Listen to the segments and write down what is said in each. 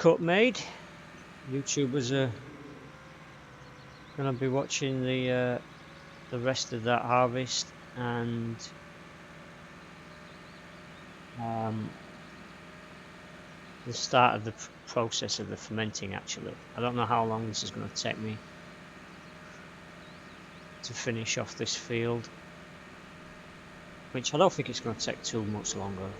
cut made. YouTubers are going to be watching the rest of that harvest and the start of the process of the fermenting. Actually, I don't know how long this is going to take me to finish off this field, which I don't think it's going to take too much longer.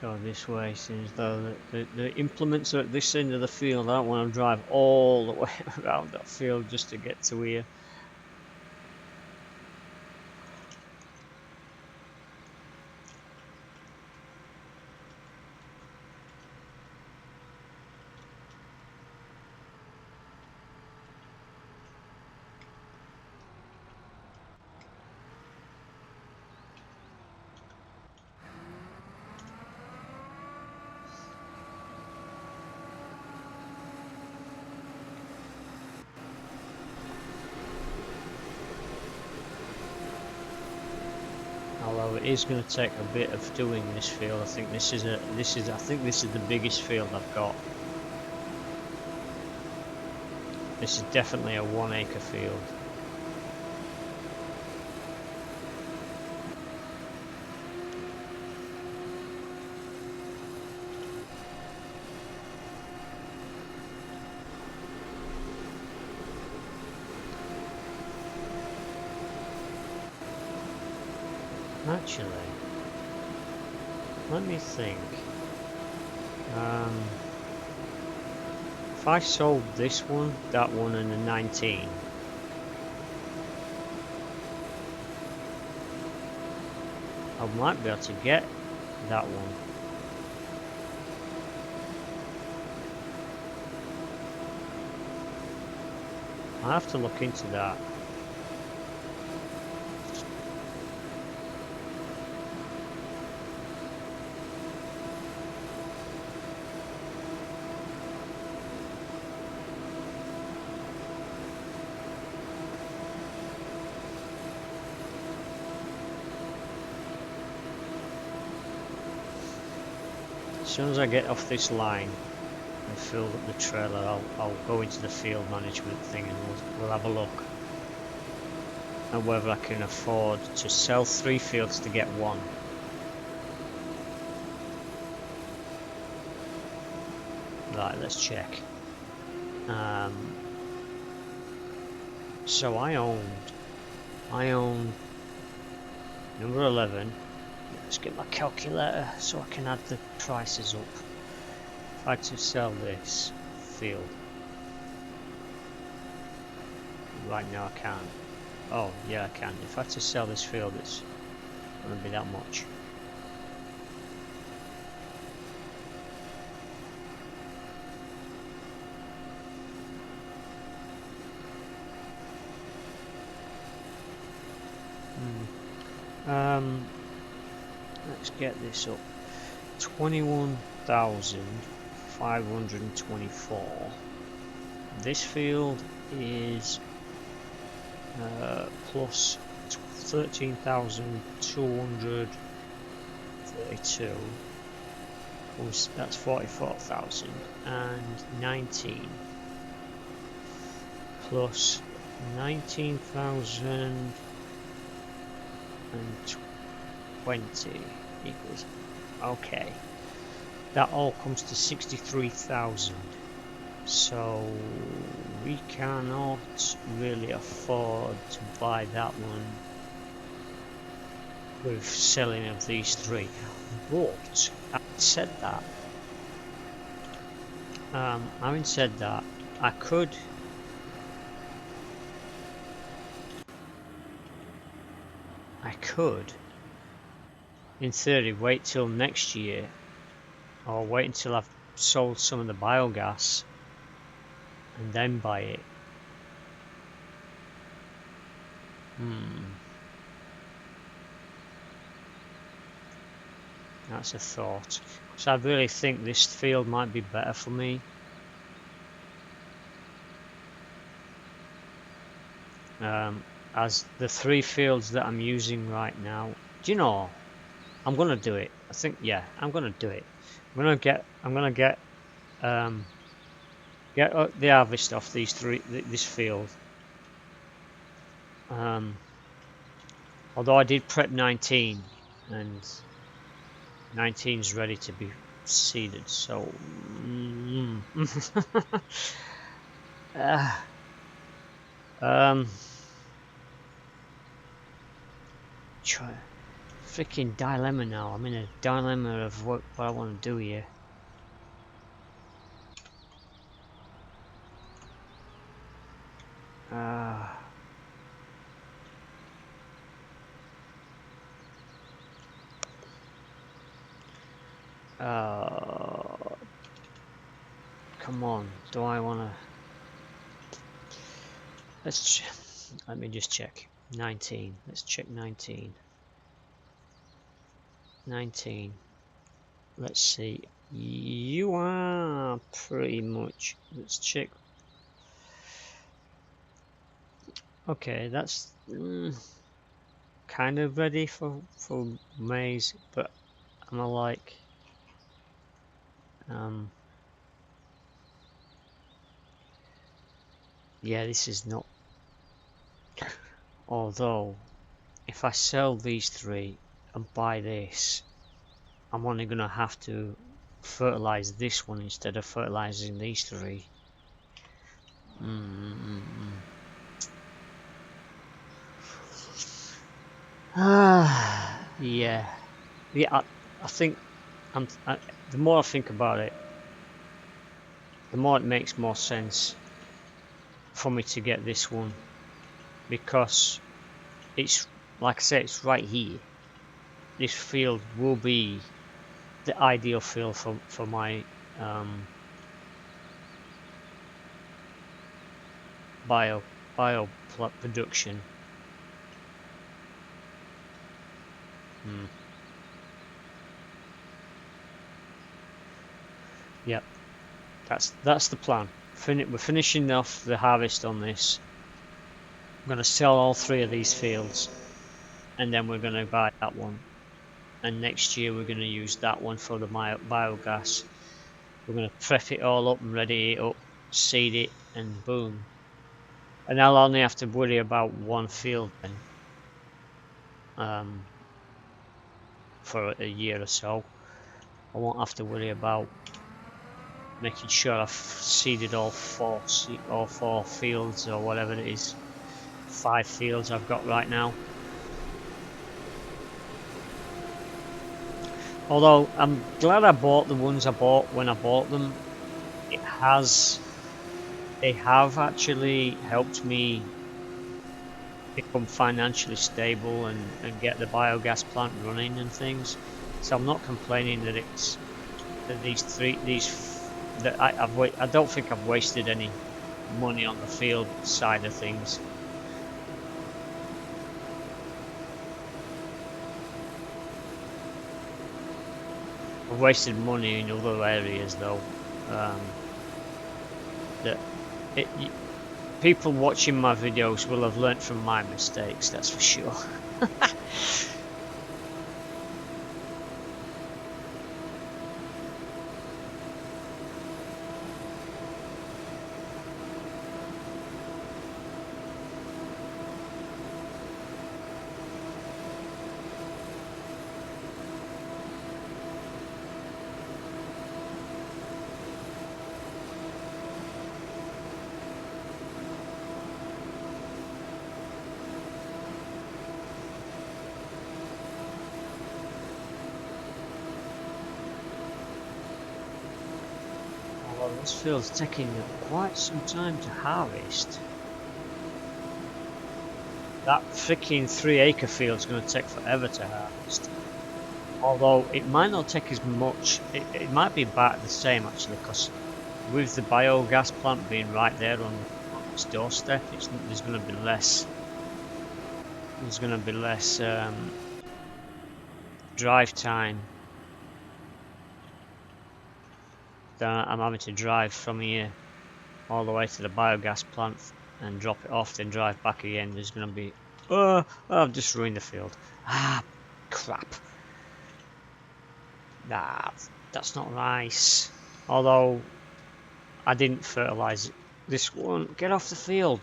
Go this way, seems though the implements are at this end of the field. I don't want to drive all the way around that field just to get to here. Although it is going to take a bit of doing this field. I think this is the biggest field I've got. This is definitely a 1 acre field. Actually, let me think. If I sold this one, that one, and the 19, I might be able to get that one. I'll have to look into that. As soon as I get off this line and fill up the trailer, I'll go into the field management thing and we'll have a look at whether I can afford to sell 3 fields to get 1. Right, let's check. So I own number 11. Let's get my calculator so I can add the prices up. If I had to sell this field right now, I can. Oh yeah, I can. If I had to sell this field, it's going to be that much. Let's get this up. 21,524. This field is plus 13,232. That's 44,000 and 19 plus 19,020 equals, okay, that all comes to 63,000. So we cannot really afford to buy that one with selling of these 3. But having said that, I could in theory wait till next year, or wait until I've sold some of the biogas and then buy it, That's a thought. So I really think this field might be better for me. As the 3 fields that I'm using right now. Do you know? I'm gonna do it. I think, yeah, I'm gonna do it. I'm gonna get the harvest off this field. Although I did prep 19 and 19 is ready to be seeded, so try freaking dilemma now. I'm in a dilemma of what I want to do here. Come on, do I want to? Let me just check. 19. Let's check 19. 19. Let's see. You are pretty much. Let's check. Okay, that's kind of ready for maize, but I'm like yeah, this is not. Although, if I sell these 3 and buy this, I'm only gonna have to fertilize this one instead of fertilizing these 3. Yeah. I think the more I think about it, the more it makes more sense for me to get this one, because it's, like I said, it's right here. This field will be the ideal field for my bio production. Yep, that's the plan. We're finishing off the harvest on this. I'm going to sell all 3 of these fields, and then we're going to buy that one. And next year we're going to use that one for the biogas. We're going to prep it all up and ready it up, seed it, and boom. And I'll only have to worry about 1 field then, for a year or so. I won't have to worry about making sure I've seeded all 4 fields, or whatever it is. 5 fields I've got right now. Although I'm glad I bought the ones I bought when I bought them. They have actually helped me become financially stable and get the biogas plant running and things. So I'm not complaining that I don't think I've wasted any money on the field side of things. I've wasted money in other areas though. People watching my videos will have learnt from my mistakes, that's for sure. This field's taking quite some time to harvest. That freaking 3-acre field's going to take forever to harvest. Although it might not take as much, it might be about the same actually, because with the biogas plant being right there on its doorstep, there's going to be less there's going to be less drive time. Then I'm having to drive from here all the way to the biogas plant and drop it off, then drive back again. There's going to be... Oh, I've just ruined the field. Ah, crap. Nah, that's not nice. Although, I didn't fertilise it. This one, get off the field.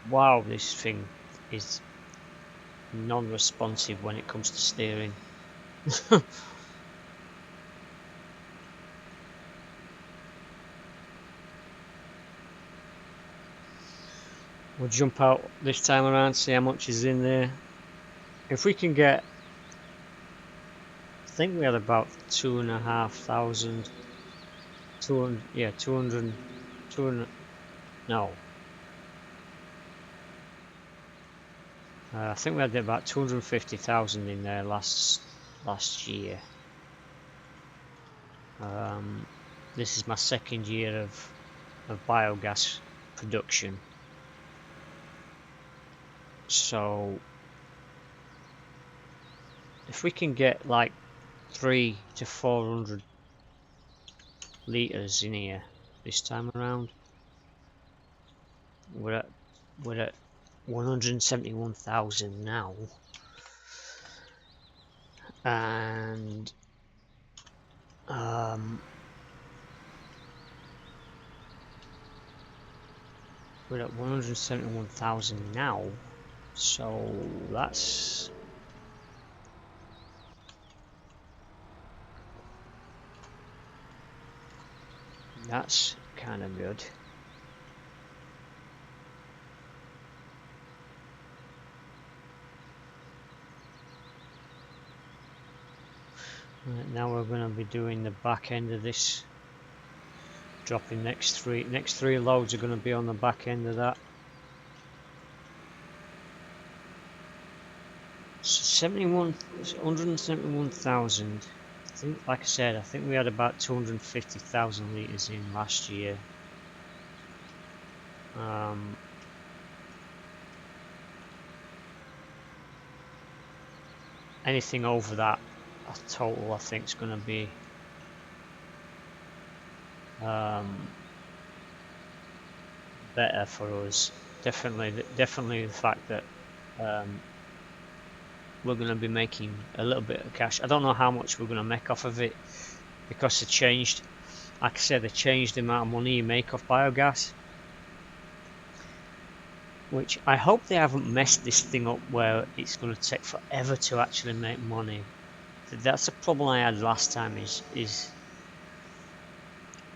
Wow, this thing is non-responsive when it comes to steering. We'll jump out this time around, see how much is in there. If we can get, I think we had about 2,500, 200, yeah, 200, no. I think we had about 250,000 in there last year. This is my second year of biogas production. So if we can get like 300 to 400 litres in here this time around, we're at 171,000 now, and we're at 171,000 now, so that's kind of good. Right, now we're going to be doing the back end of this, dropping next three loads are going to be on the back end of that. So 171,000. I think, like I said, I think we had about 250,000 litres in last year. Anything over that total, I think, is going to be better for us. Definitely the fact that we're going to be making a little bit of cash. I don't know how much we're going to make off of it, because they changed, like I said, they changed the amount of money you make off biogas, which I hope they haven't messed this thing up where it's going to take forever to actually make money. That's the problem I had last time, is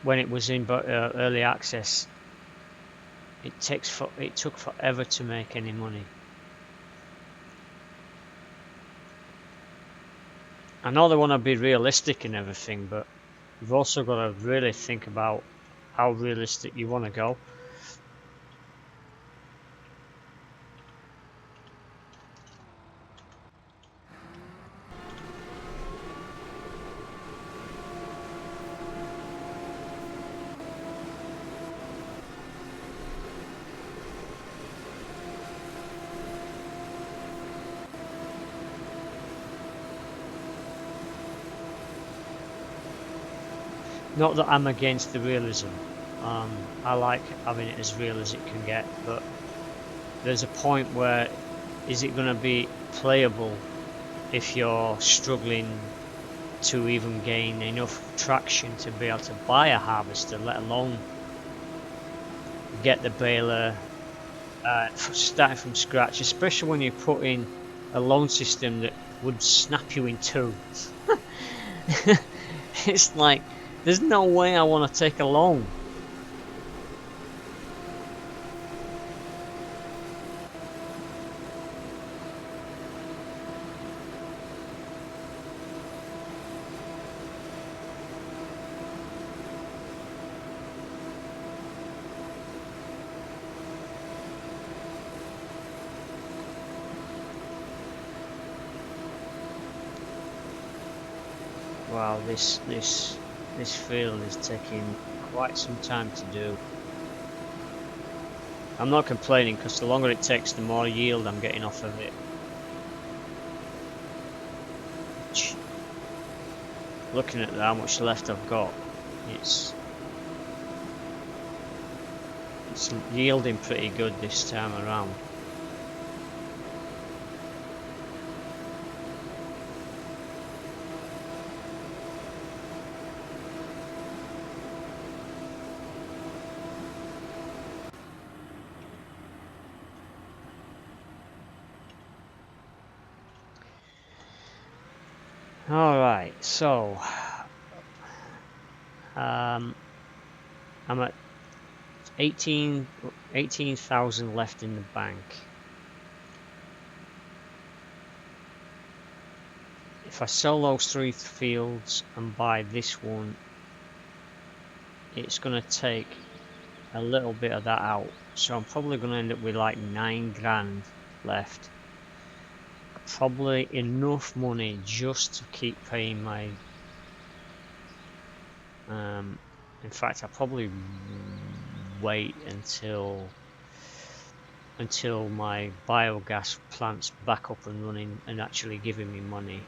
when it was in early access, it took forever to make any money. I know they want to be realistic and everything, but you've also got to really think about how realistic you want to go. Not that I'm against the realism. I like having it as real as it can get, but there's a point where, is it going to be playable if you're struggling to even gain enough traction to be able to buy a harvester, let alone get the baler starting from scratch, especially when you put in a loan system that would snap you in two. It's like, there's no way I want to take a loan. Wow, this field is taking quite some time to do. I'm not complaining because the longer it takes, the more yield I'm getting off of it. Looking at how much left I've got, it's yielding pretty good this time around. Alright, so I'm at 18,000 left in the bank. If I sell those 3 fields and buy this one, it's going to take a little bit of that out. So I'm probably going to end up with like 9 grand left. Probably enough money just to keep paying my... in fact, I'll probably wait until my biogas plant's back up and running and actually giving me money.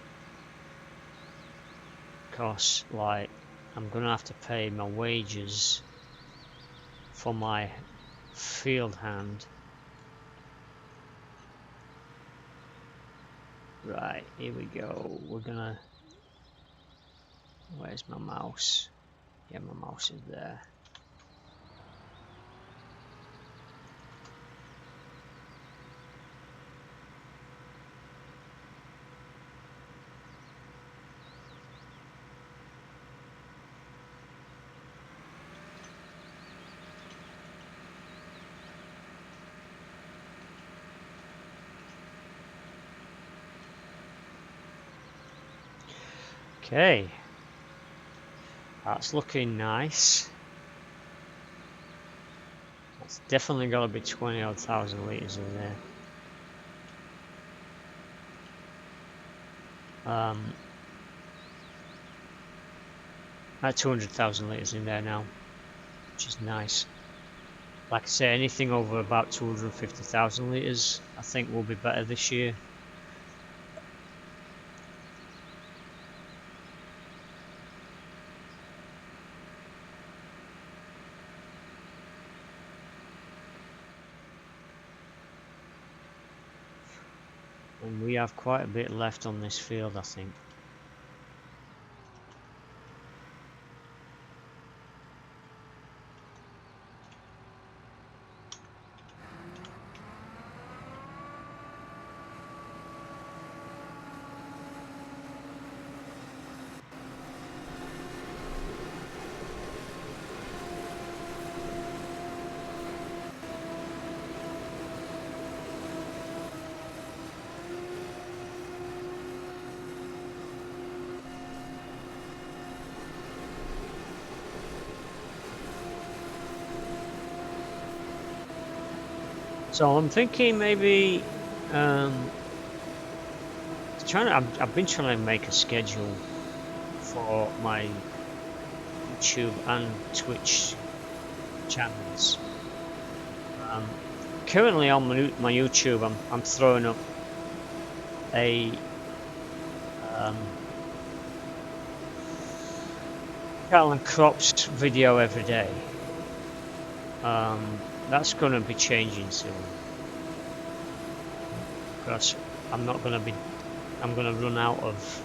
Because, like, I'm going to have to pay my wages for my field hand. Right, here we go. We're gonna... Where's my mouse? Yeah, my mouse is there. Okay, that's looking nice. That's definitely got to be 20,000 litres in there. At 200,000 litres in there now, which is nice. Like I say, anything over about 250,000 litres, I think will be better this year. And we have quite a bit left on this field, I think. So I'm thinking maybe I've been trying to make a schedule for my YouTube and Twitch channels. Currently on my YouTube, I'm throwing up a cattle and crops video every day. That's going to be changing soon, because I'm going to run out of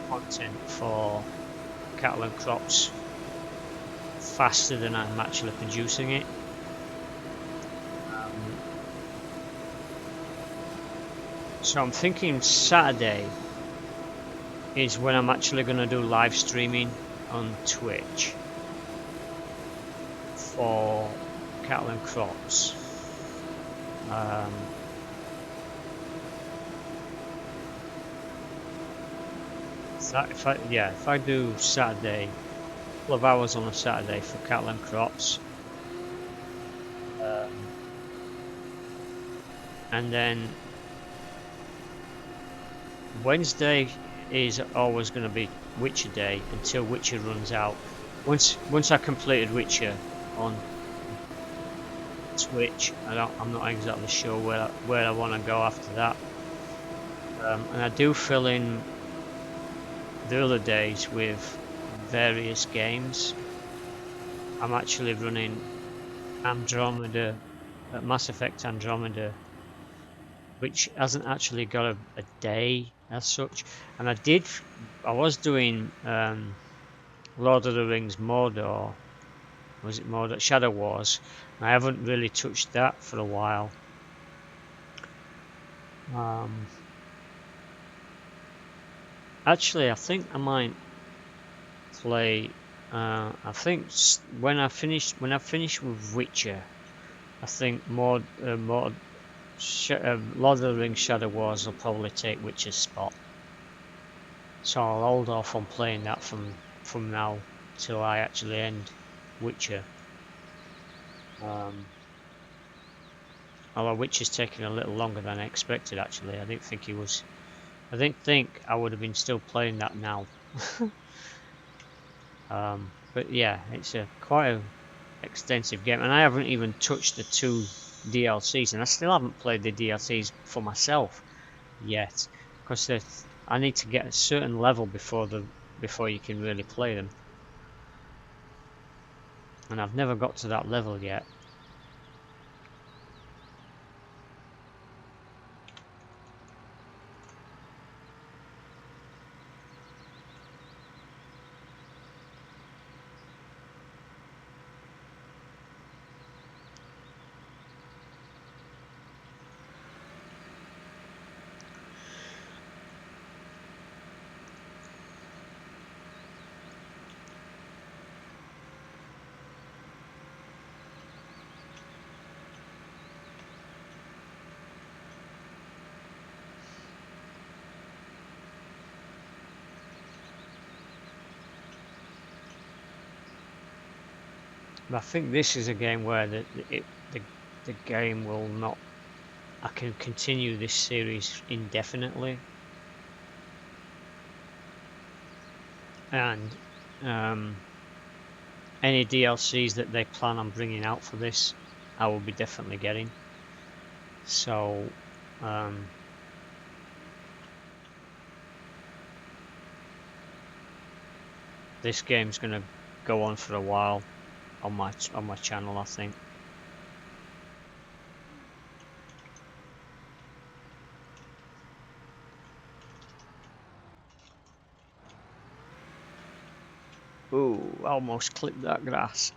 content for cattle and crops faster than I'm actually producing it. So I'm thinking Saturday is when I'm actually going to do live streaming on Twitch for cattle and crops. So if I do Saturday, a couple of hours on a Saturday for cattle and crops, and then Wednesday is always going to be Witcher Day until Witcher runs out. Once I completed Witcher on Twitch. I'm not exactly sure where I want to go after that. And I do fill in the other days with various games. I'm actually running Andromeda, Mass Effect Andromeda, which hasn't actually got a day as such. And I was doing Lord of the Rings Mordor. Was it Mordor? Shadow Wars. I haven't really touched that for a while. Actually, I think I might play. I think when I finish with Witcher, I think Lord of the Rings Shadow Wars will probably take Witcher's spot. So I'll hold off on playing that from now till I actually end Witcher. Although Witcher's taking a little longer than I expected. Actually, I didn't think I would have been still playing that now. But yeah, it's quite an extensive game, and I haven't even touched the 2 DLCs, and I still haven't played the DLCs for myself yet, because I need to get a certain level before you can really play them, and I've never got to that level yet. But I think this is a game where the game will not. I can continue this series indefinitely, and any DLCs that they plan on bringing out for this, I will be definitely getting. So this game's going to go on for a while on my channel, I think. Ooh, almost clipped that grass.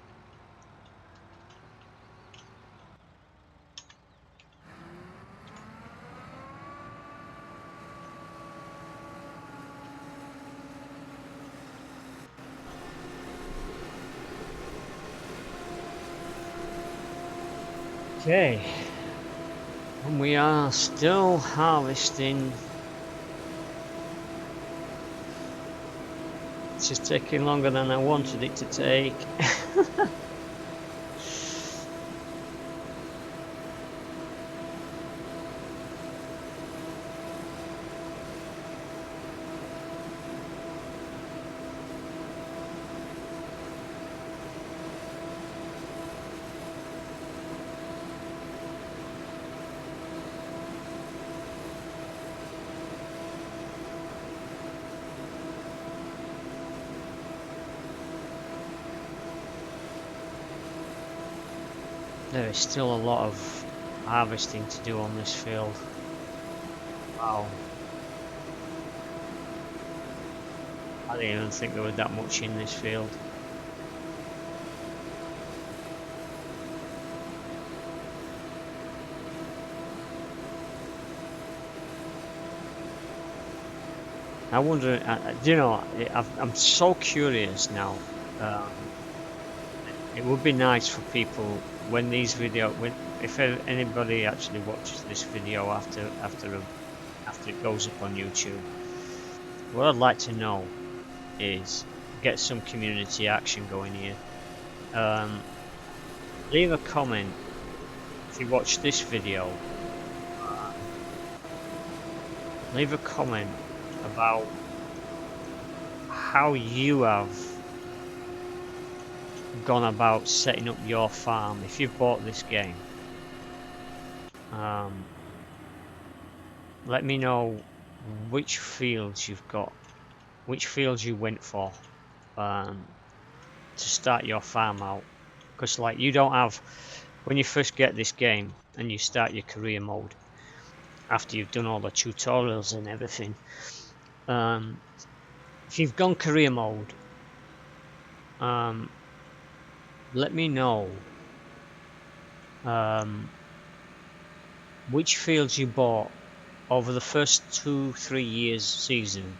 Okay, and we are still harvesting. It's just taking longer than I wanted it to take. There is still a lot of harvesting to do on this field. Wow. I didn't even think there was that much in this field. I wonder, you know, I'm so curious now. It would be nice for people when these if anybody actually watches this video after it goes up on YouTube. What I'd like to know is get some community action going here. Leave a comment if you watch this video. Leave a comment about how you have gone about setting up your farm if you've bought this game. Let me know which fields you've got, which fields you went for to start your farm out, because like you don't have, when you first get this game and you start your career mode after you've done all the tutorials and everything, if you've gone career mode, let me know which fields you bought over the first 2-3 years season.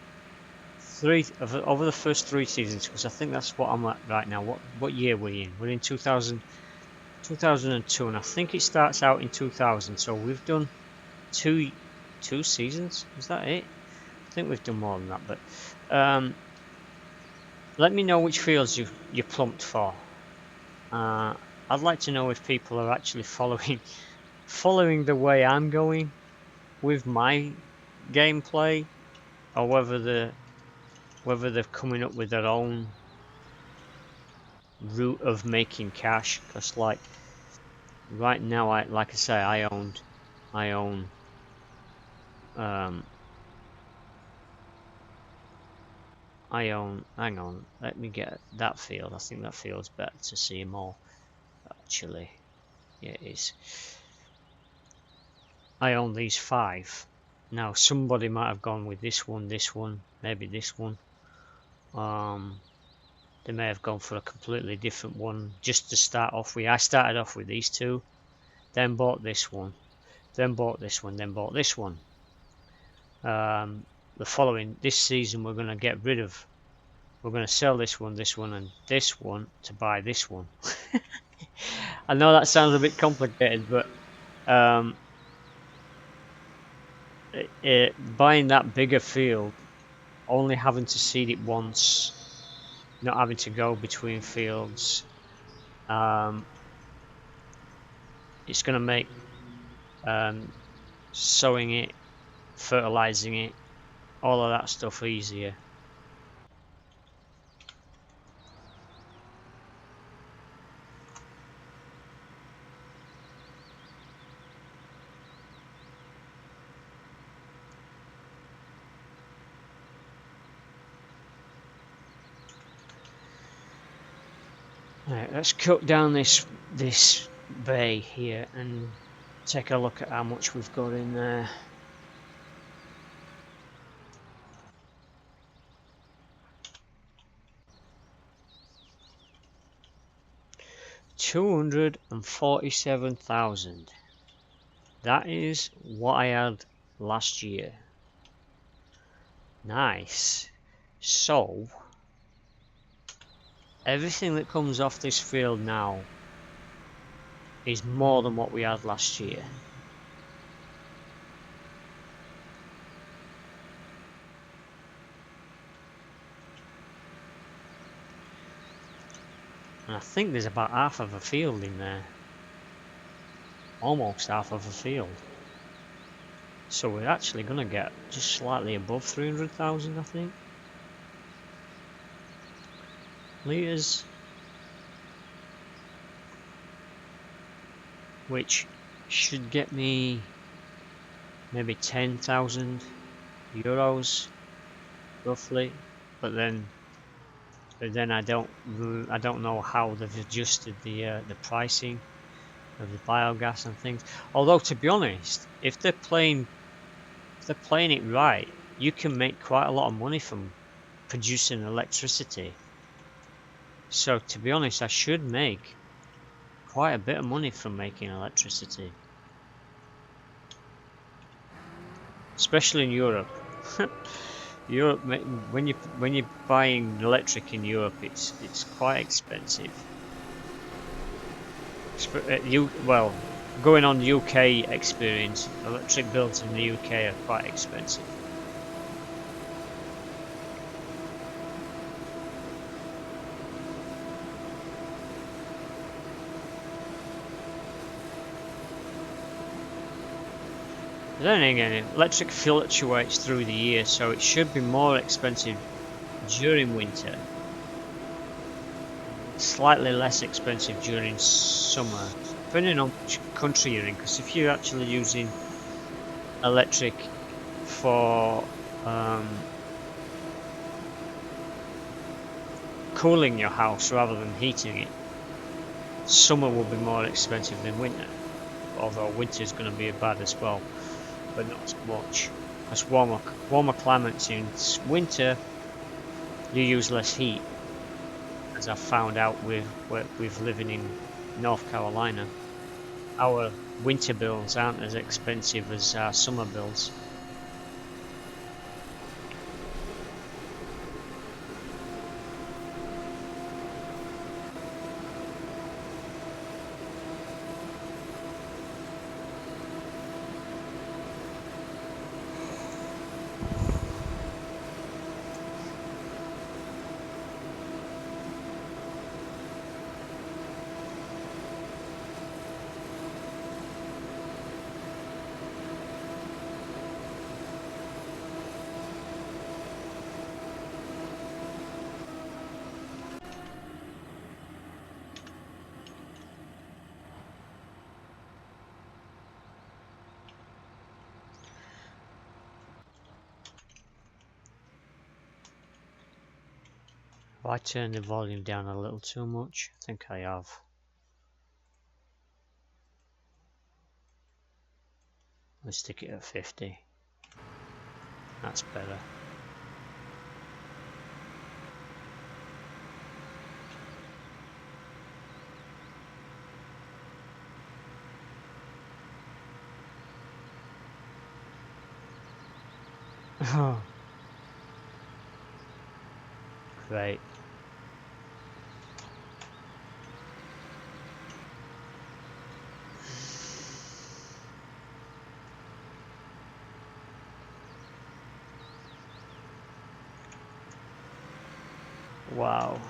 Over the first 3 seasons, because I think that's what I'm at right now. What year we're in? We're in 2002, and I think it starts out in 2000. So we've done two seasons. Is that it? I think we've done more than that. But let me know which fields you plumped for. I'd like to know if people are actually following the way I'm going with my gameplay, or whether they're coming up with their own route of making cash. Because like right now, like I say, I own hang on, let me get that field. I think that field's better to see more actually. Yeah, it is. I own these 5. Now somebody might have gone with this one, maybe this one. They may have gone for a completely different one just to start off with. I started off with these 2, then bought this one, then bought this one, then bought this one. This season we're going to get rid of, we're going to sell this one, and this one to buy this one. I know that sounds a bit complicated, but buying that bigger field, only having to seed it once, not having to go between fields, it's going to make sowing it, fertilizing it, all of that stuff easier. Right, let's cut down this bay here and take a look at how much we've got in there. $247,000. That is what I had last year. Nice. So everything that comes off this field now is more than what we had last year. And I think there's about half of a field in there. Almost half of a field. So we're actually going to get just slightly above 300,000, I think. Litres. Which should get me maybe 10,000 euros roughly, but then I don't know how they've adjusted the pricing of the biogas and things. Although to be honest, if they're playing it right, you can make quite a lot of money from producing electricity. So to be honest, I should make quite a bit of money from making electricity, especially in Europe. Europe, when you're buying electric in Europe, it's quite expensive. Well, going on UK experience, electric bills in the UK are quite expensive. Then again, electric fluctuates through the year, so it should be more expensive during winter. Slightly less expensive during summer, depending on which country you're in, because if you're actually using electric for cooling your house rather than heating it, summer will be more expensive than winter, although winter is going to be bad as well, but not as much. As warmer climates in winter, you use less heat, as I've found out with living in North Carolina. Our winter bills aren't as expensive as our summer bills. Have I turned the volume down a little too much? I think I have. Let's stick it at 50. That's better. Great. Wow.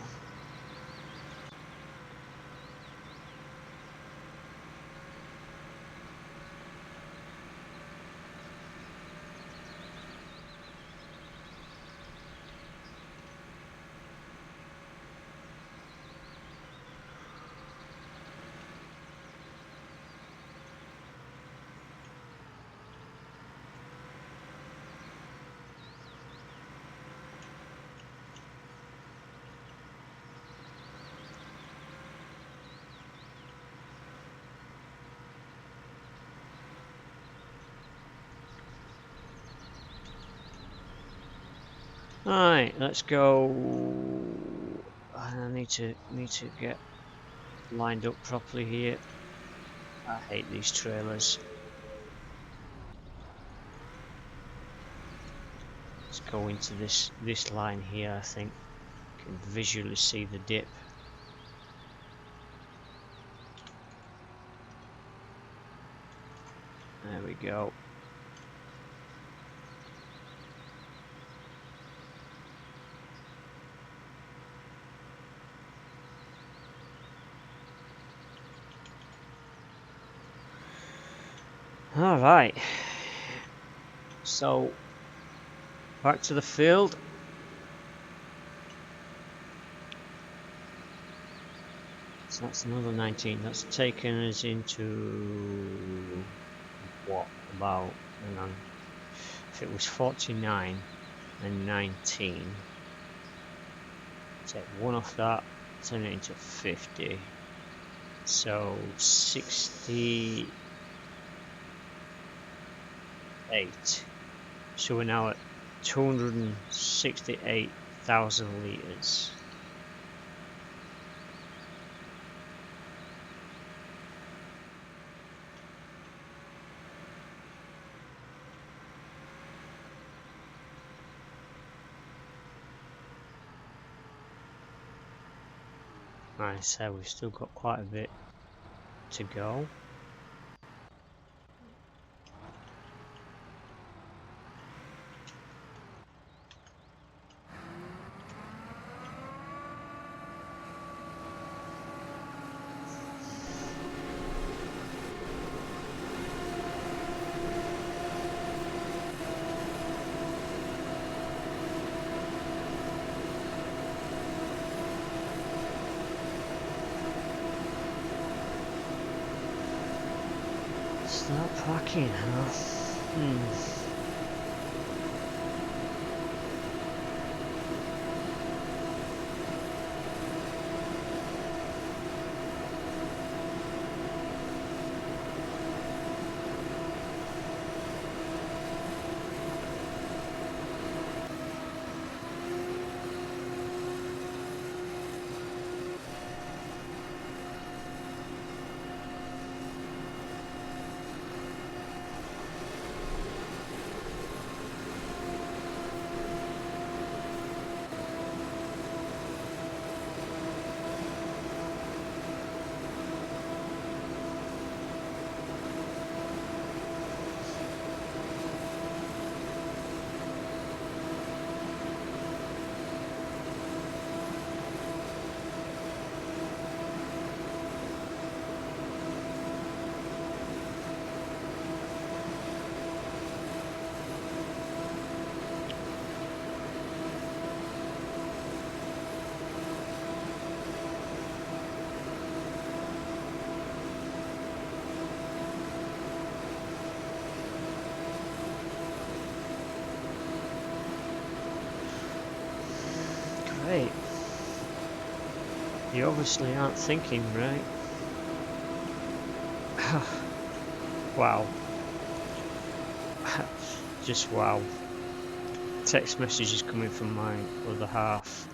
Alright, let's go. I need to get lined up properly here. I hate these trailers. Let's go into this line here. I think you can visually see the dip. There we go. All right, so back to the field. So that's another 19. That's taken us into what, about, hang on, if it was 49 and 19, take one off that, turn it into 50, so 68. So we're now at 268,000 litres. Nice, so we've still got quite a bit to go. Start packing, huh? Great. You obviously aren't thinking, right? Wow. Just wow. Text messages coming from my other half.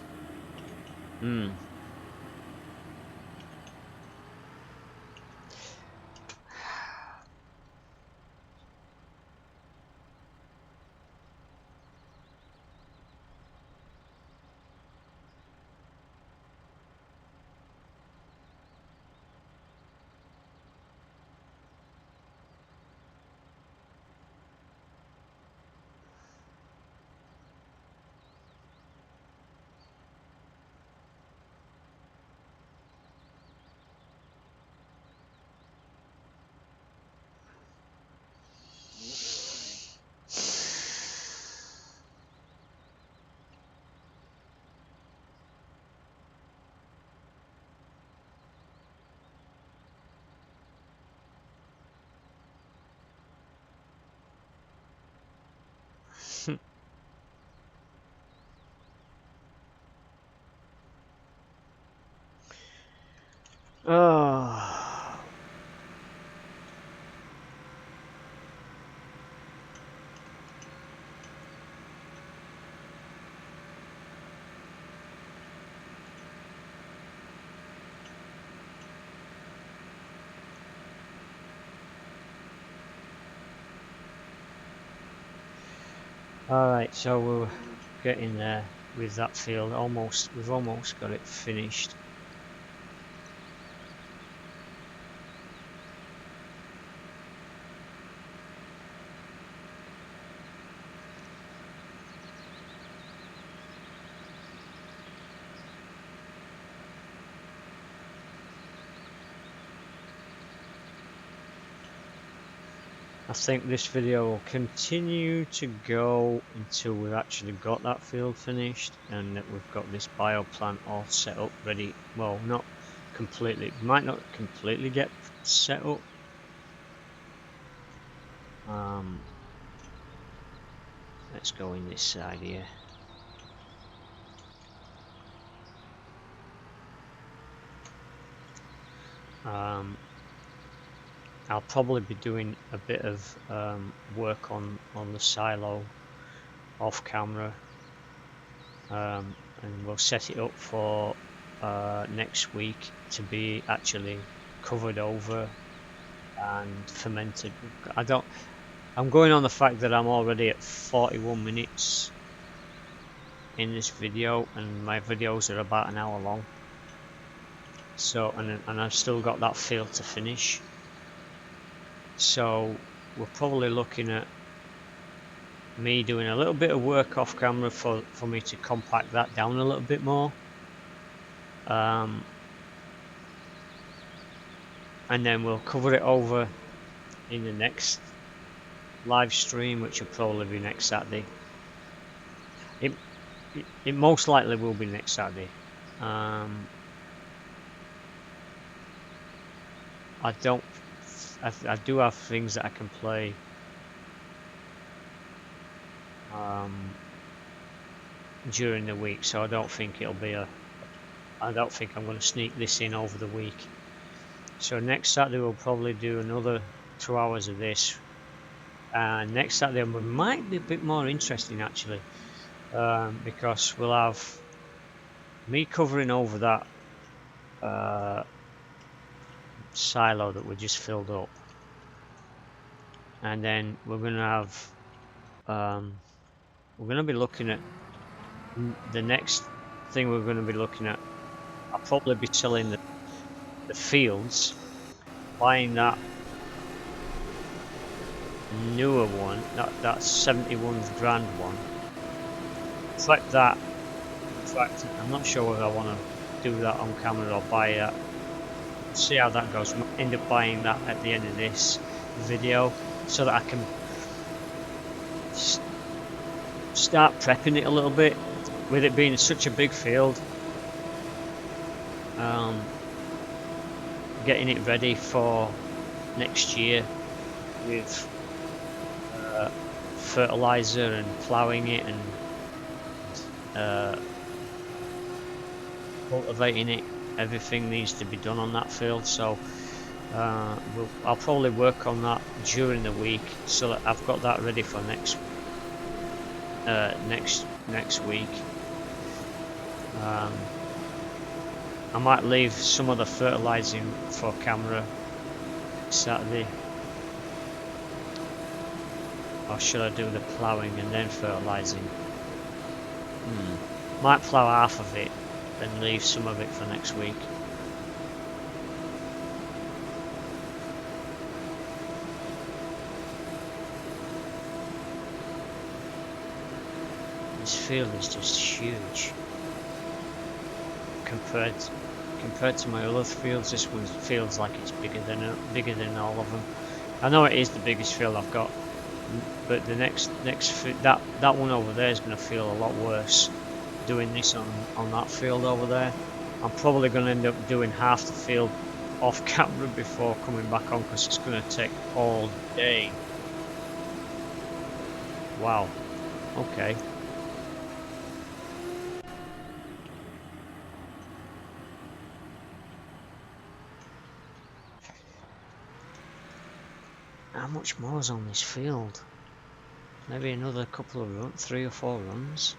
Oh. Alright, so we're getting there with that field. We've almost got it finished. I think this video will continue to go until we've actually got that field finished and that we've got this bioplant all set up, ready. Well, not completely, might not completely get set up. Let's go in this side here. I'll probably be doing a bit of work on the silo off camera, and we'll set it up for next week to be actually covered over and fermented. I'm going on the fact that I'm already at 41 minutes in this video, and my videos are about an hour long. So, and I've still got that field to finish. So we're probably looking at me doing a little bit of work off camera for me to compact that down a little bit more. And then we'll cover it over in the next live stream, which will probably be next Saturday. It most likely will be next Saturday. I don't I do have things that I can play. During the week, so I don't think it'll be I don't think I'm going to sneak this in over the week. So next Saturday we'll probably do another 2 hours of this, and next Saturday might be a bit more interesting actually, because we'll have me covering over that silo that we just filled up, and then we're going to have we're going to be looking at the next thing we're going to be looking at. I'll probably be selling the fields, buying that newer one, that 71 grand one. Select that. In fact, I'm not sure whether I want to do that on camera or buy it. See how that goes. I might end up buying that at the end of this video so that I can start prepping it a little bit. With it being such a big field, getting it ready for next year with fertilizer and ploughing it and cultivating it. Everything needs to be done on that field, so I'll probably work on that during the week so that I've got that ready for next week. I might leave some of the fertilizing for camera Saturday, or should I do the ploughing and then fertilizing? Might plough half of it and leave some of it for next week. This field is just huge compared to my other fields. This one feels like it's bigger than all of them. I know it is the biggest field I've got, but the next that one over there is going to feel a lot worse doing this on that field over there. I'm probably going to end up doing half the field off camera before coming back on, because it's going to take all day. Wow. Okay. How much more is on this field? Maybe another couple of runs, 3 or 4 runs.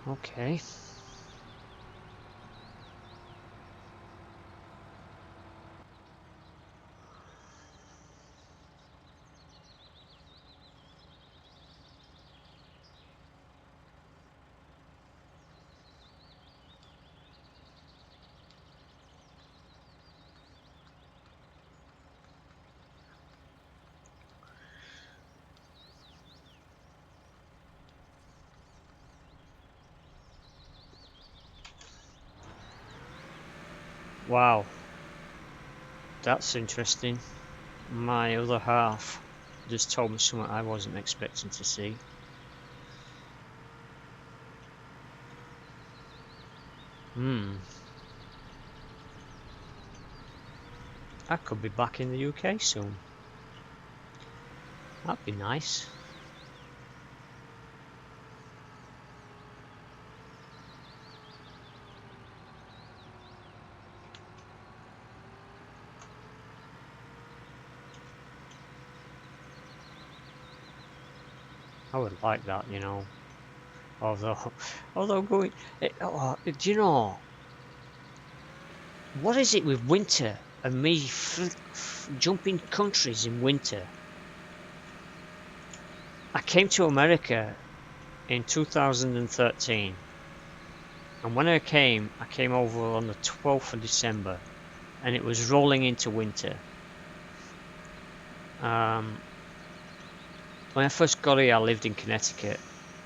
Okay. Wow, that's interesting. My other half just told me something I wasn't expecting to see. I could be back in the UK soon. That'd be nice. I would like that, you know. Although going, do you know? What is it with winter and me jumping countries in winter? I came to America in 2013, and when I came over on the 12th of December, and it was rolling into winter. When I first got here, I lived in Connecticut,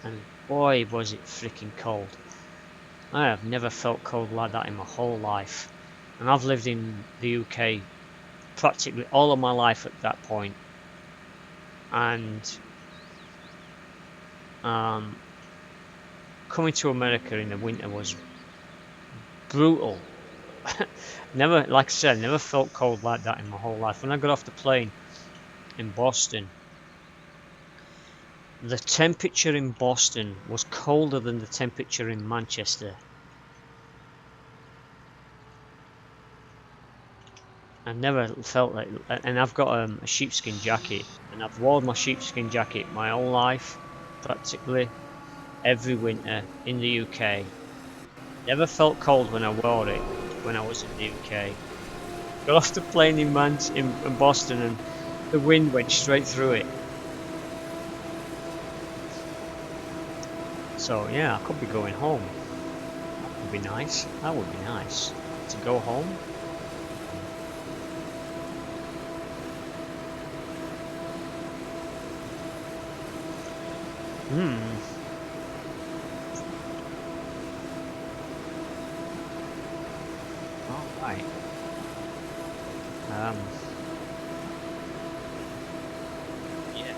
and boy, was it freaking cold. I have never felt cold like that in my whole life. And I've lived in the UK practically all of my life at that point. And coming to America in the winter was brutal. Never, like I said, never felt cold like that in my whole life. When I got off the plane in Boston, the temperature in Boston was colder than the temperature in Manchester. I never felt like, and I've got a sheepskin jacket, and I've worn my sheepskin jacket my whole life, practically every winter in the UK. Never felt cold when I wore it when I was in the UK. Got off the plane in Boston, and the wind went straight through it. So yeah, I could be going home. That would be nice. That would be nice to go home. All right. Yeah.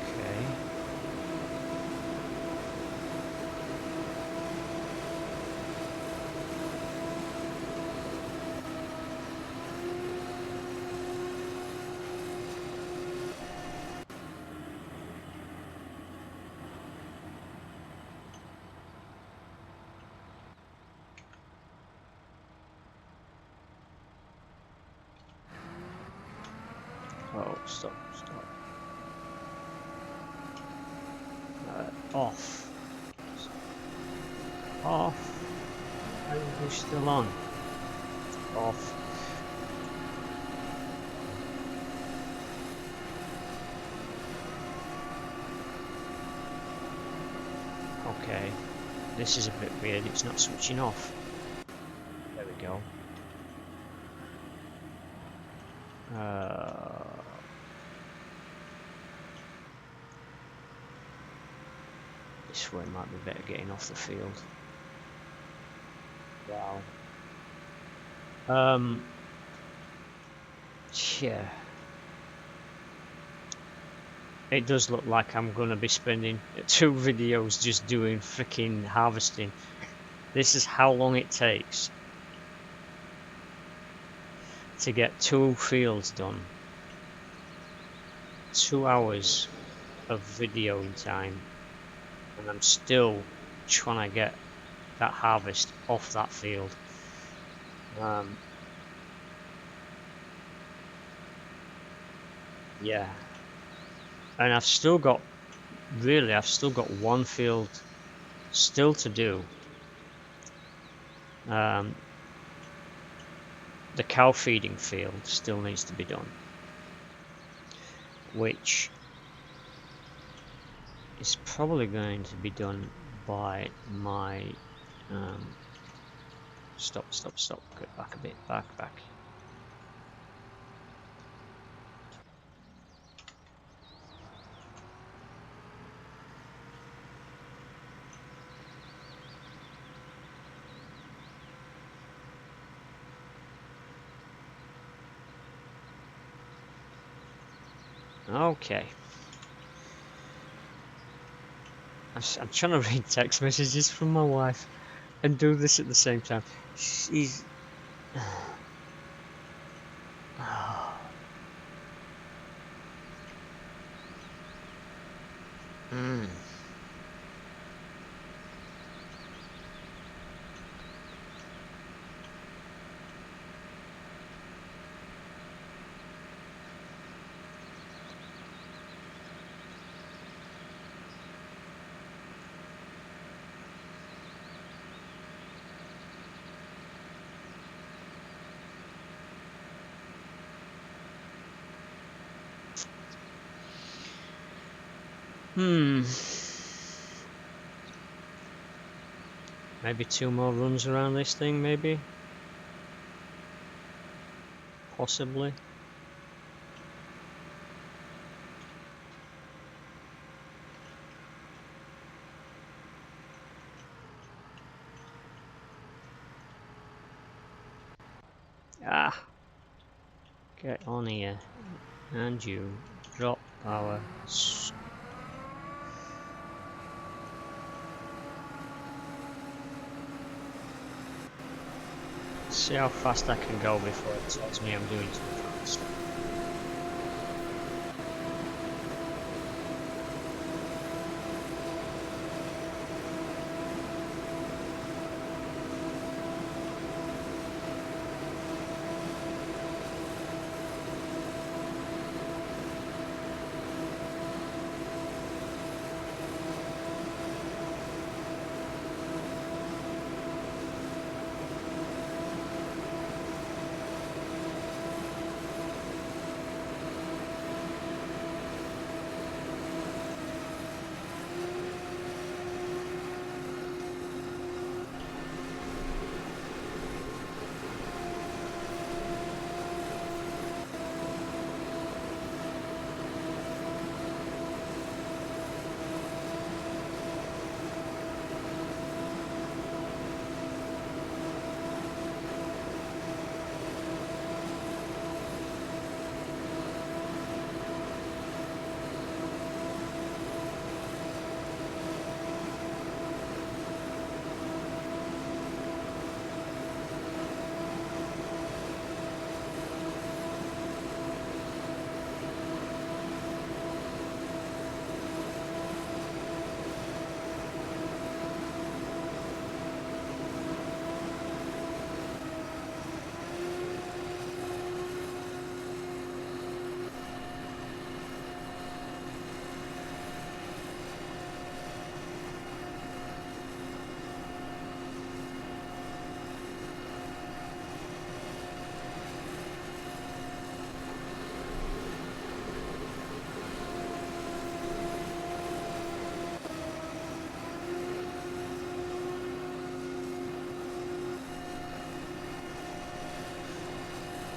Okay. Oh, stop. Off. Off. Are you still on? Off. Okay. This is a bit weird. It's not switching off. There we go. This way might be better getting off the field. Wow. Yeah. It does look like I'm gonna be spending 2 videos just doing freaking harvesting. This is how long it takes to get 2 fields done. 2 hours of videoing time, and I'm still trying to get that harvest off that field. Yeah, and I've still got 1 field still to do. The cow feeding field still needs to be done, which is probably going to be done by my Stop, stop, stop. Get back a bit. Back, back. Okay. I'm trying to read text messages from my wife and do this at the same time. She's... Mm. Maybe 2 more runs around this thing, maybe? Possibly. Ah! Get on here. And you drop power. See how fast I can go before it tells me I'm doing too fast.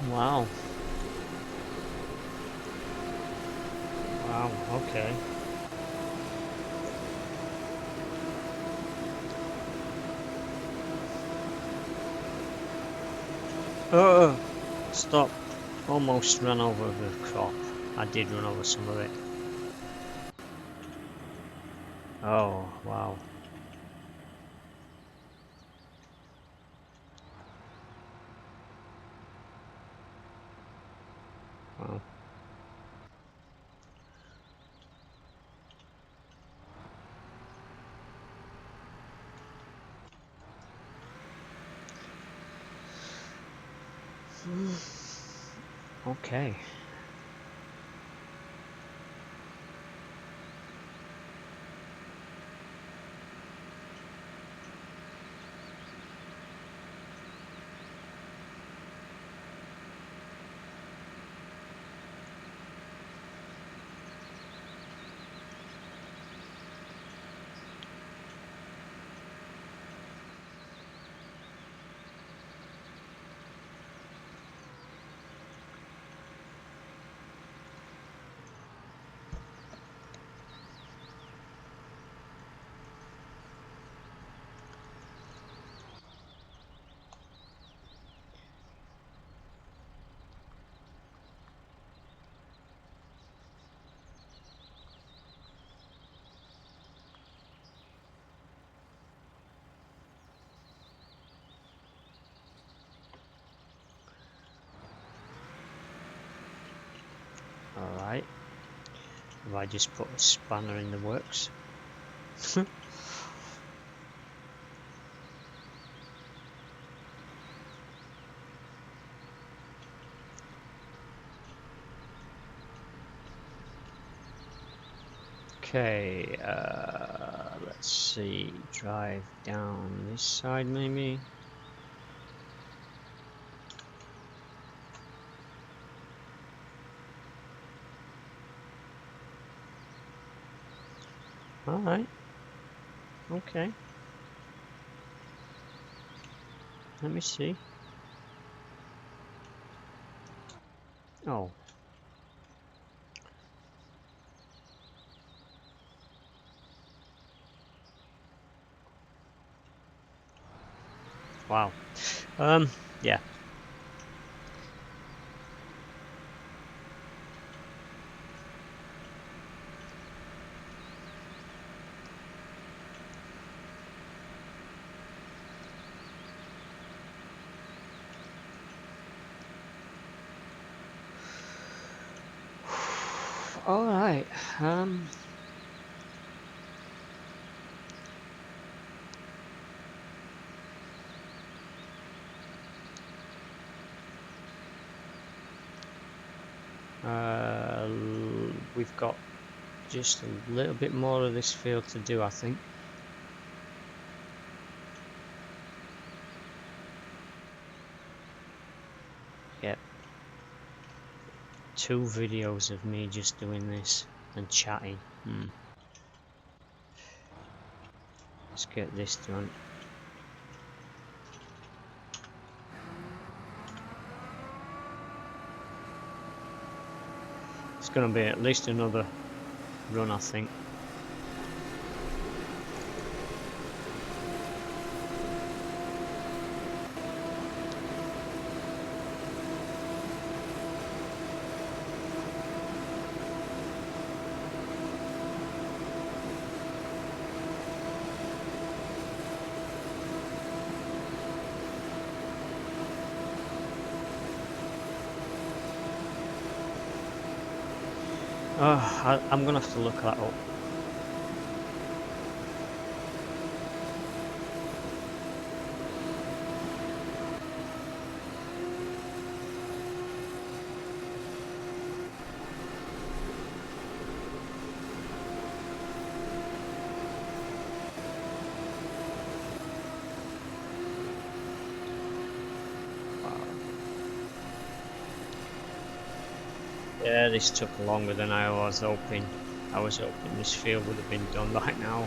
Wow. Wow, okay. Stop. Almost ran over the crop. I did run over some of it. Oh, wow. Wow. Okay. Have I just put a spanner in the works? Okay, let's see, drive down this side maybe. Alright, okay. Let me see. Oh. Wow. Yeah. Alright, we've got just a little bit more of this field to do, I think. Yep. 2 videos of me just doing this and chatting. Let's get this done. It's going to be at least another run, I think. I'm going to have to look that up. Yeah, this took longer than I was hoping. I was hoping this field would have been done by now.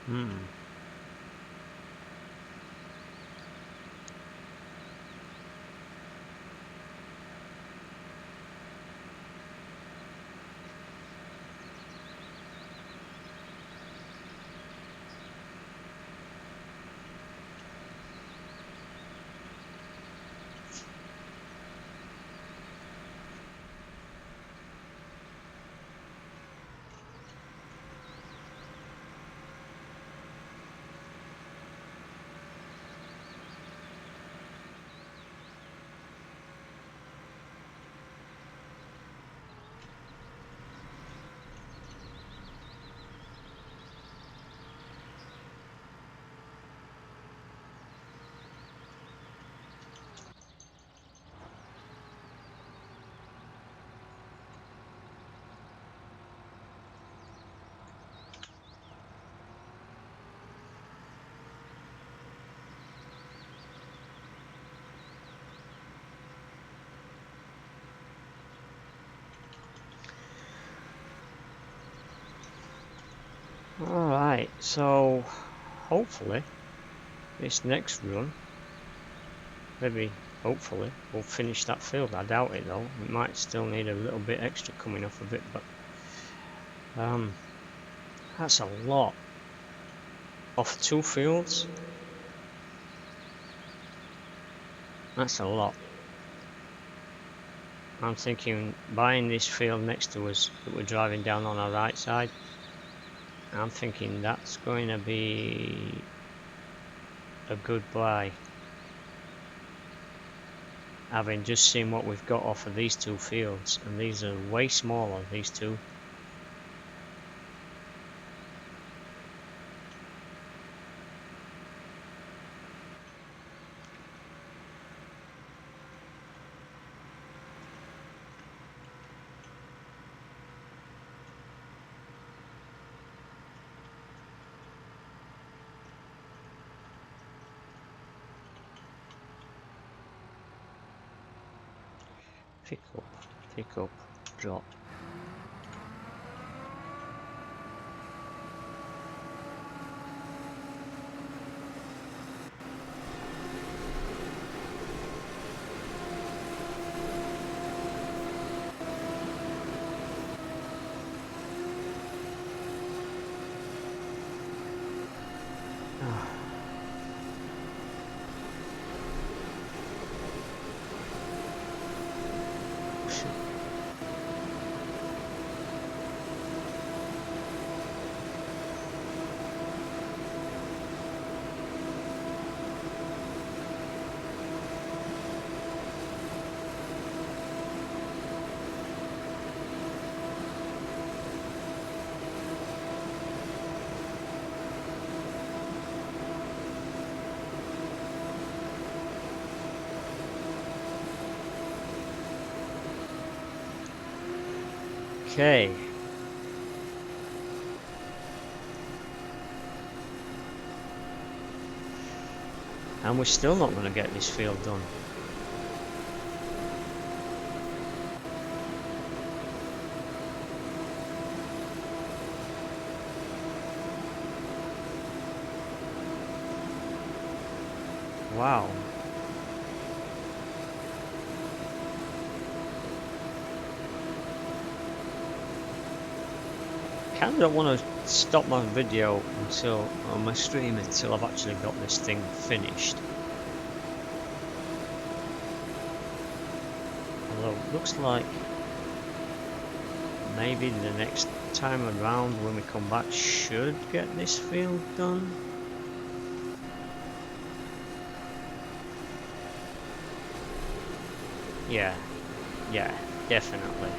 Hmm. Alright, so hopefully this next run, maybe hopefully we'll finish that field. I doubt it though. We might still need a little bit extra coming off of it, but that's a lot off 2 fields. That's a lot. I'm thinking buying this field next to us that we're driving down on our right side, I'm thinking that's going to be a good buy. Having just seen what we've got off of these 2 fields, and these are way smaller, these 2. Pick up, drop. Okay. And we're still not going to get this field done. Wow. I kind of don't want to stop my video until, on my stream, until I've actually got this thing finished. Although it looks like maybe the next time around when we come back should get this field done. Yeah, definitely.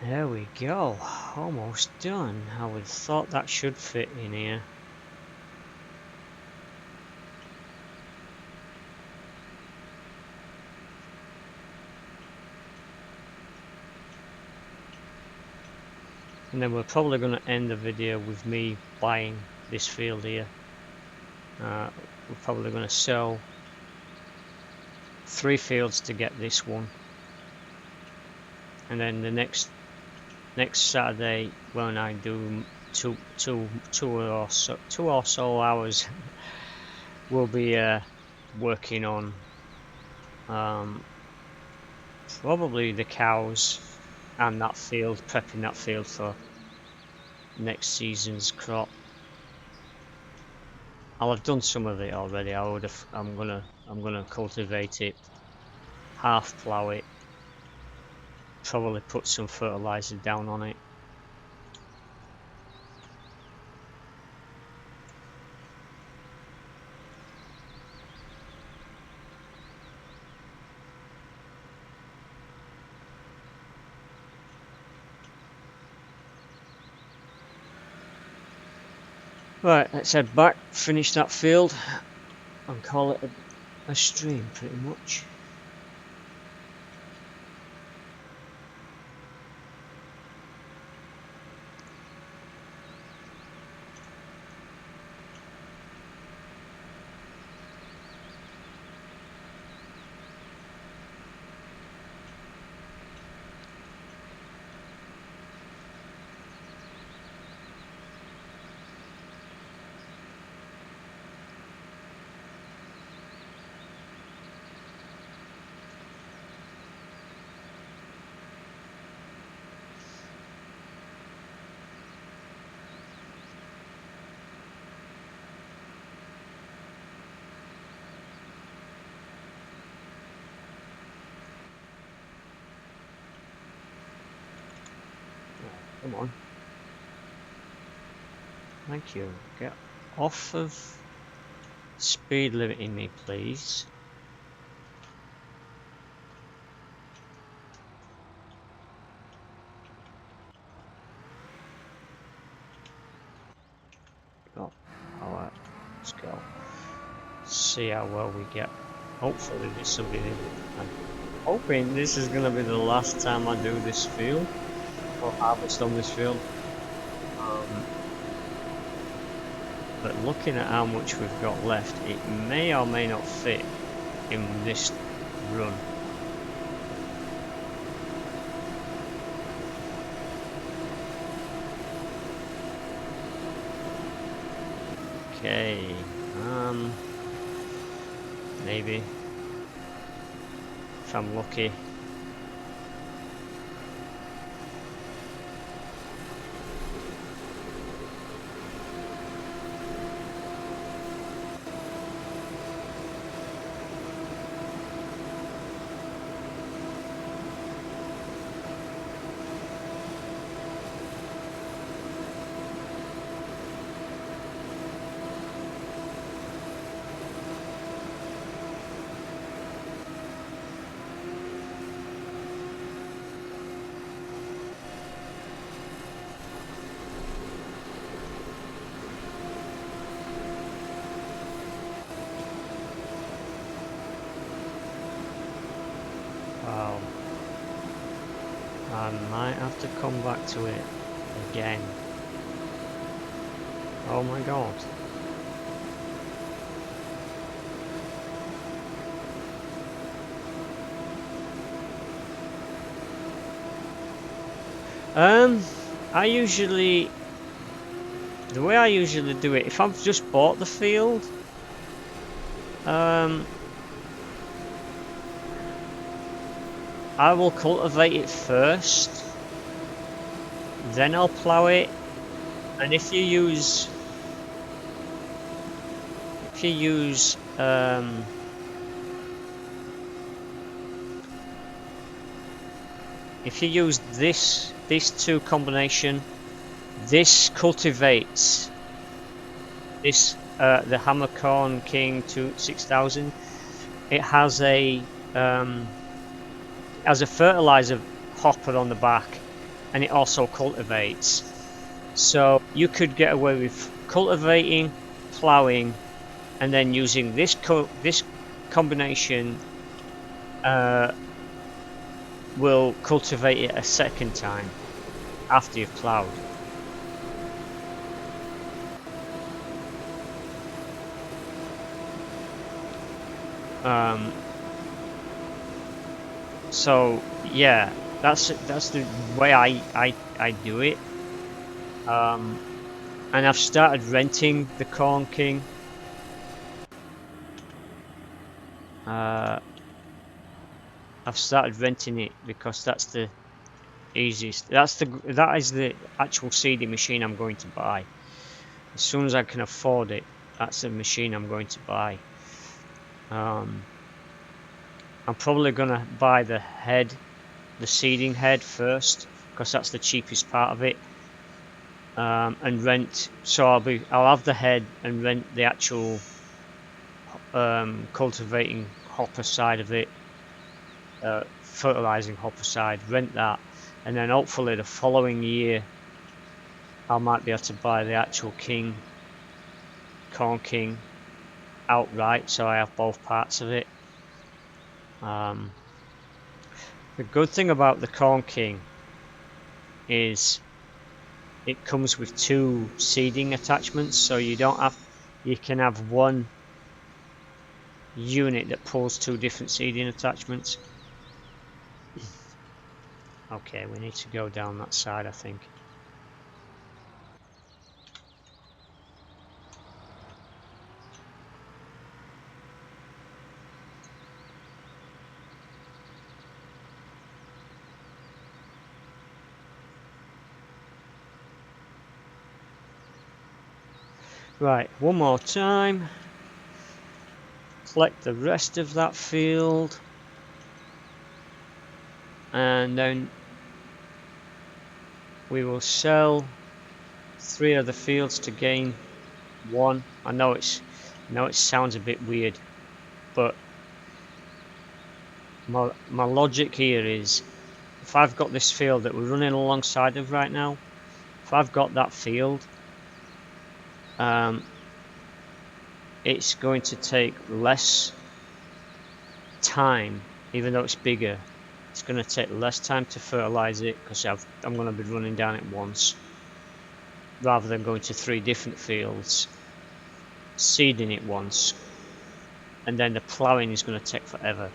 There we go, almost done. I would have thought that should fit in here. And then we're probably going to end the video with me buying this field here. We're probably going to sell 3 fields to get this one. And then the next Saturday when I do two or so hours, we'll be working on probably the cows and that field, prepping that field for next season's crop. I'll have done some of it already. I'm gonna cultivate it, half plough it, probably put some fertilizer down on it. Right, let's head back, finish that field, and call it a stream pretty much. Come on. Thank you. Get off of speed limiting me, please. Oh, alright. Let's go. See how well we get. Hopefully this will be I'm hoping this is going to be the last time I do this field. Or harvest on this field. But looking at how much we've got left, it may or may not fit in this run. Okay, maybe if I'm lucky. Wow. I might have to come back to it again. Oh my god. The way I usually do it, if I've just bought the field, I will cultivate it first, then I'll plough it, and if you use these two combination, this cultivates this the Hammercorn King 6000. It has a fertilizer hopper on the back, and it also cultivates. So you could get away with cultivating, ploughing, and then using this combination will cultivate it a second time after you've ploughed. So yeah, that's the way I do it. And I've started renting the Corn King. I've started renting it because that's the easiest. That is the actual seeding machine I'm going to buy. As soon as I can afford it, that's the machine I'm going to buy. I'm probably gonna buy the seeding head first, because that's the cheapest part of it. And rent. So I'll have the head and rent the actual cultivating hopper side of it, fertilizing hopper side. Rent that, and then hopefully the following year I might be able to buy the actual king Corn King outright, so I have both parts of it. The good thing about the Corn King is it comes with 2 seeding attachments, so you can have one unit that pulls 2 different seeding attachments. Okay, we need to go down that side, I think. Right, one more time. Collect the rest of that field. And then we will sell 3 of the fields to gain 1. I know it sounds a bit weird, but my logic here is if I've got this field that we're running alongside of right now, if I've got that field, it's going to take less time, even though it's bigger. It's going to take less time to fertilize it because I'm going to be running down it once, rather than going to 3 different fields, seeding it once, and then the ploughing is going to take forever.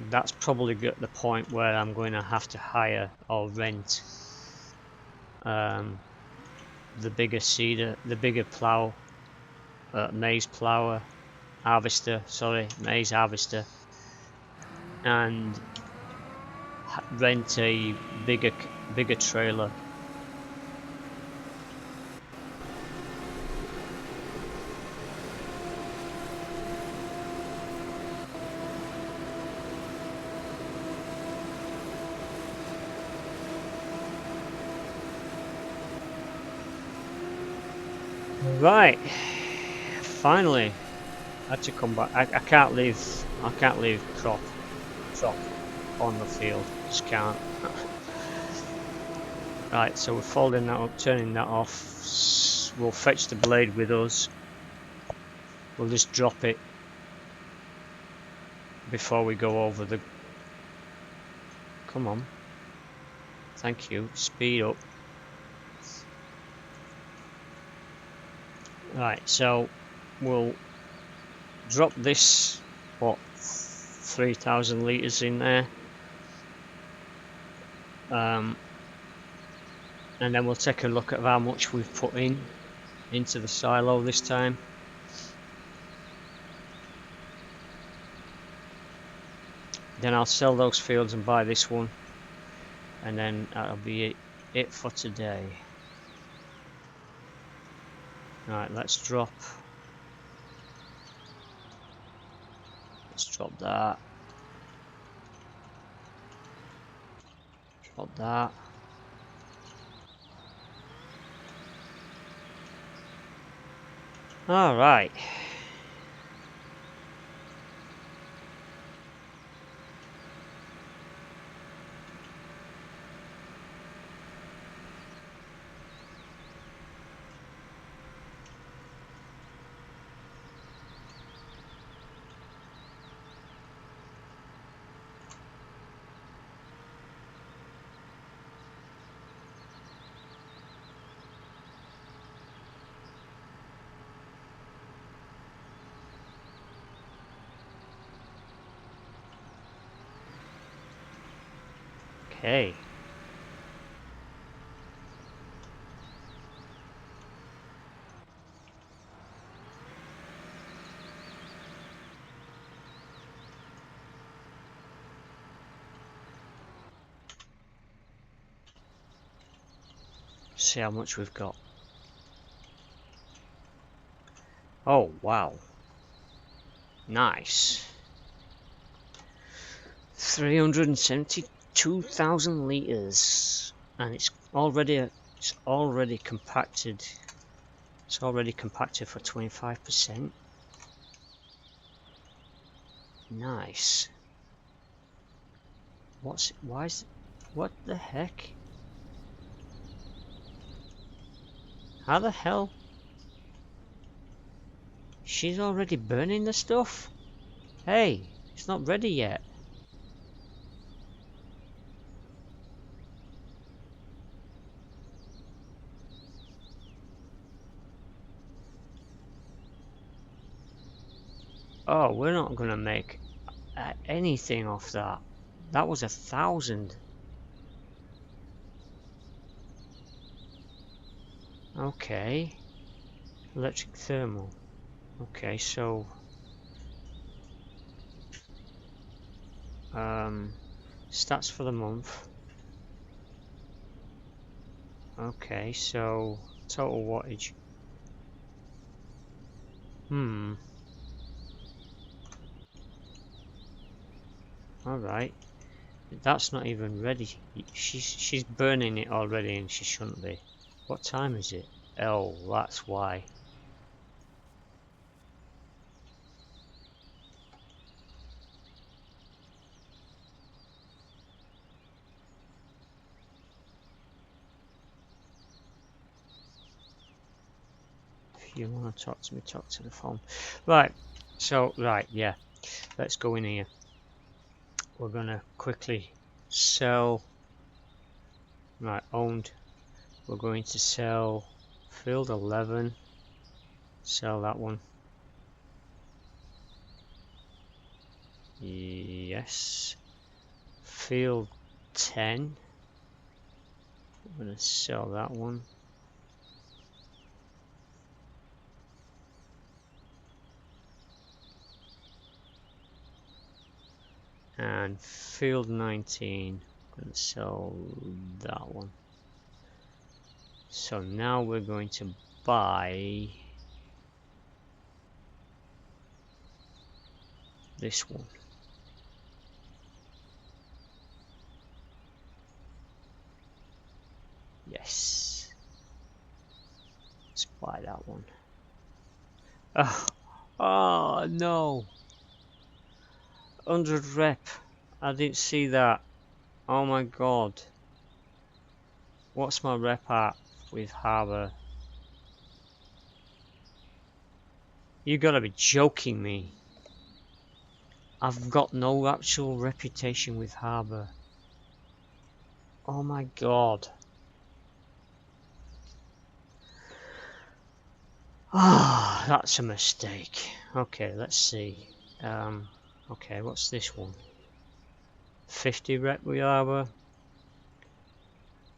That's probably the point where I'm going to have to hire or rent the bigger seeder, the bigger plough, maize plougher, maize harvester, and rent a bigger trailer. Right, finally, I had to come back. I can't leave crop on the field. Just can't. Right, so we're folding that up, turning that off. We'll fetch the blade with us. We'll just drop it before we go over the... Come on. Thank you. Speed up. Right, so we'll drop this, 3,000 litres in there. And then we'll take a look at how much we've put into the silo this time. Then I'll sell those fields and buy this one, and then that'll be it for today. Right, let's drop that. Drop that. All right. Okay. See how much we've got. Oh, wow. Nice. 372,000 litres, and it's already compacted. It's already compacted for 25%. Nice. What the heck? How the hell? She's already burning the stuff? Hey, it's not ready yet. Oh, we're not gonna make anything off that. That was 1,000. Okay. Electric thermal. Okay, so stats for the month. Okay, so total wattage. Alright. That's not even ready. She's burning it already and she shouldn't be. What time is it? Oh, that's why. If you want to talk to me, talk to the phone. Right, so, right, yeah. Let's go in here. We're gonna quickly sell. Right, owned. We're going to sell field 11. Sell that one. Yes. Field 10. I'm going to sell that one. And field 19. I'm going to sell that one. So now we're going to buy this one. Yes. Let's buy that one. Oh no. 100 rep. I didn't see that. Oh my god. What's my rep at with Harbour? You gotta be joking me. I've got no actual reputation with Harbour. Oh my god. Ah, that's a mistake. Okay, let's see. Okay, what's this one? 50 rep with Harbour.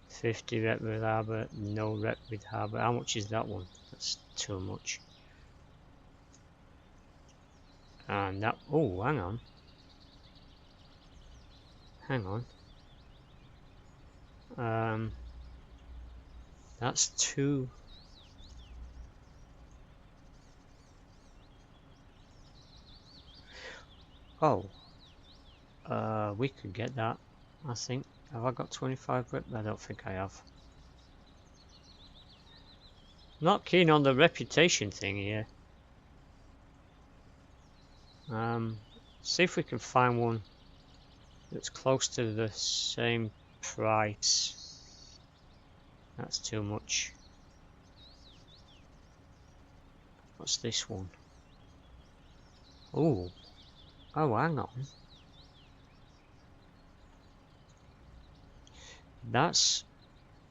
50 rep with Harbour. No rep with Harbour. How much is that one? That's too much. And that. Oh, hang on. Hang on. That's two. Oh. We could get that, I think. Have I got 25 rep? I don't think I have. Not keen on the reputation thing here. See if we can find one that's close to the same price. That's too much. What's this one? Oh, hang on. That's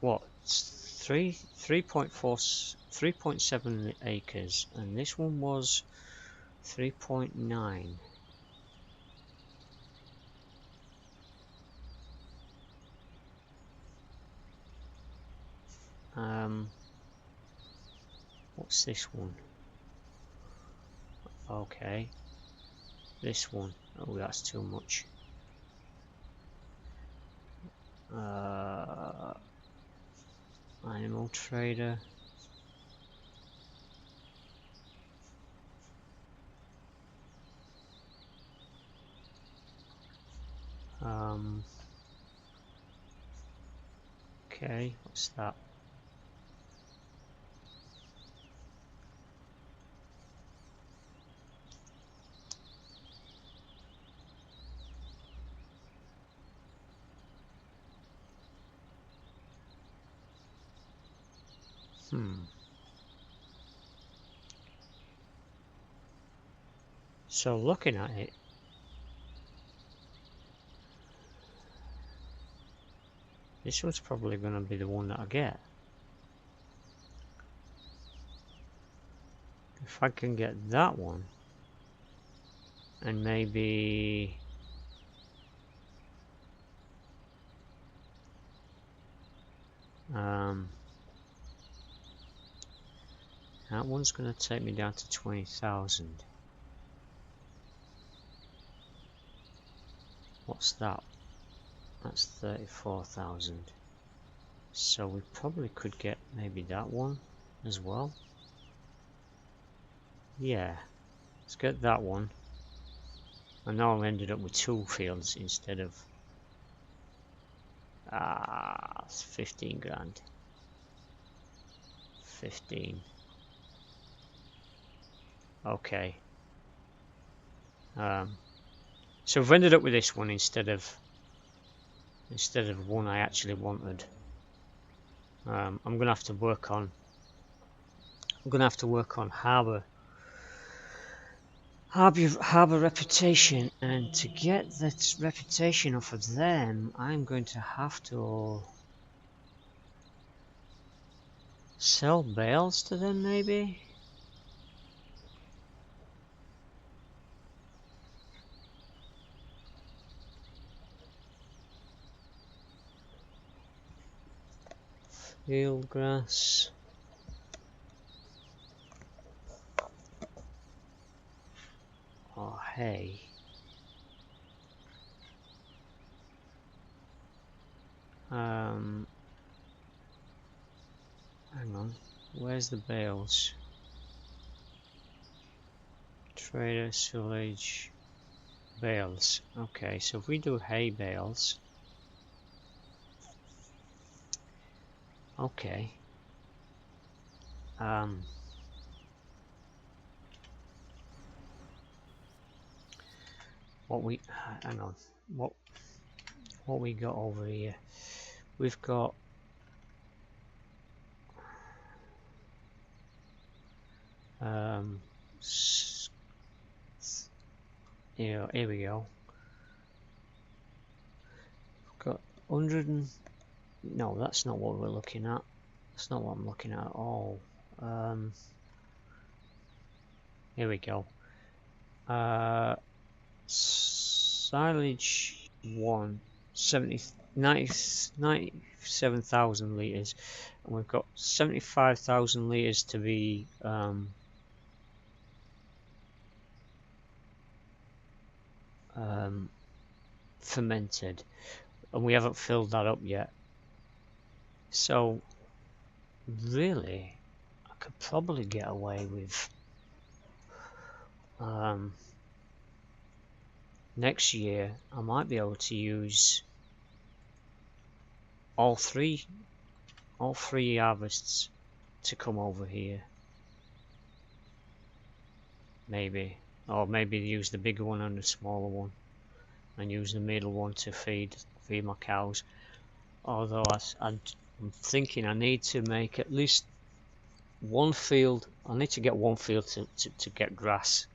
what 3.7 acres, and this one was 3.9. What's this one? Okay, this one. Oh, that's too much. Animal trader. Okay, what's that? So looking at it, this one's probably going to be the one that I get. If I can get that one, and maybe that one's going to take me down to 20,000. What's that? That's 34,000. So we probably could get maybe that one as well. Yeah, let's get that one. And now I've ended up with 2 fields instead of it's 15 grand. 15. Okay. So I've ended up with this one instead of one I actually wanted. I'm gonna have to work on harbour reputation, and to get that reputation off of them, I'm going to have to sell bales to them, maybe. Field grass. Or hay. Hang on, where's the bales? Trader, silage, bales. Okay, so if we do hay bales, okay. Hang on, what we got over here? We've got here we go. We've got 100 and no, that's not what we're looking at. That's not what I'm looking at at all. Here we go. Silage 97,000 litres, and we've got 75,000 litres to be fermented, and we haven't filled that up yet. So really I could probably get away with next year. I might be able to use all three harvests to come over here, maybe, or maybe use the bigger one and the smaller one, and use the middle one to feed my cows. Although I'm thinking I need to make at least one field. I need to get one field to get grass,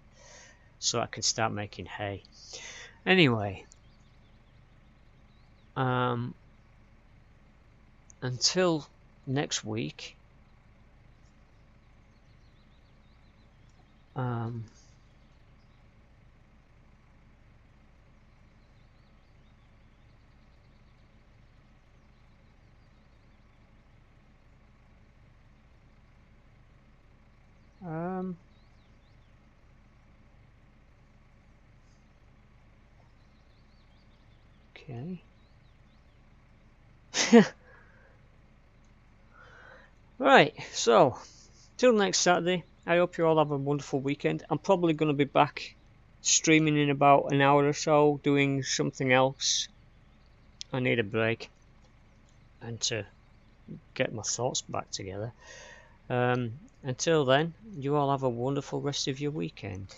so I can start making hay. Anyway, until next week, okay. Right, so till next Saturday, I hope you all have a wonderful weekend. I'm probably going to be back streaming in about an hour or so, doing something else. I need a break and to get my thoughts back together. Until then, you all have a wonderful rest of your weekend.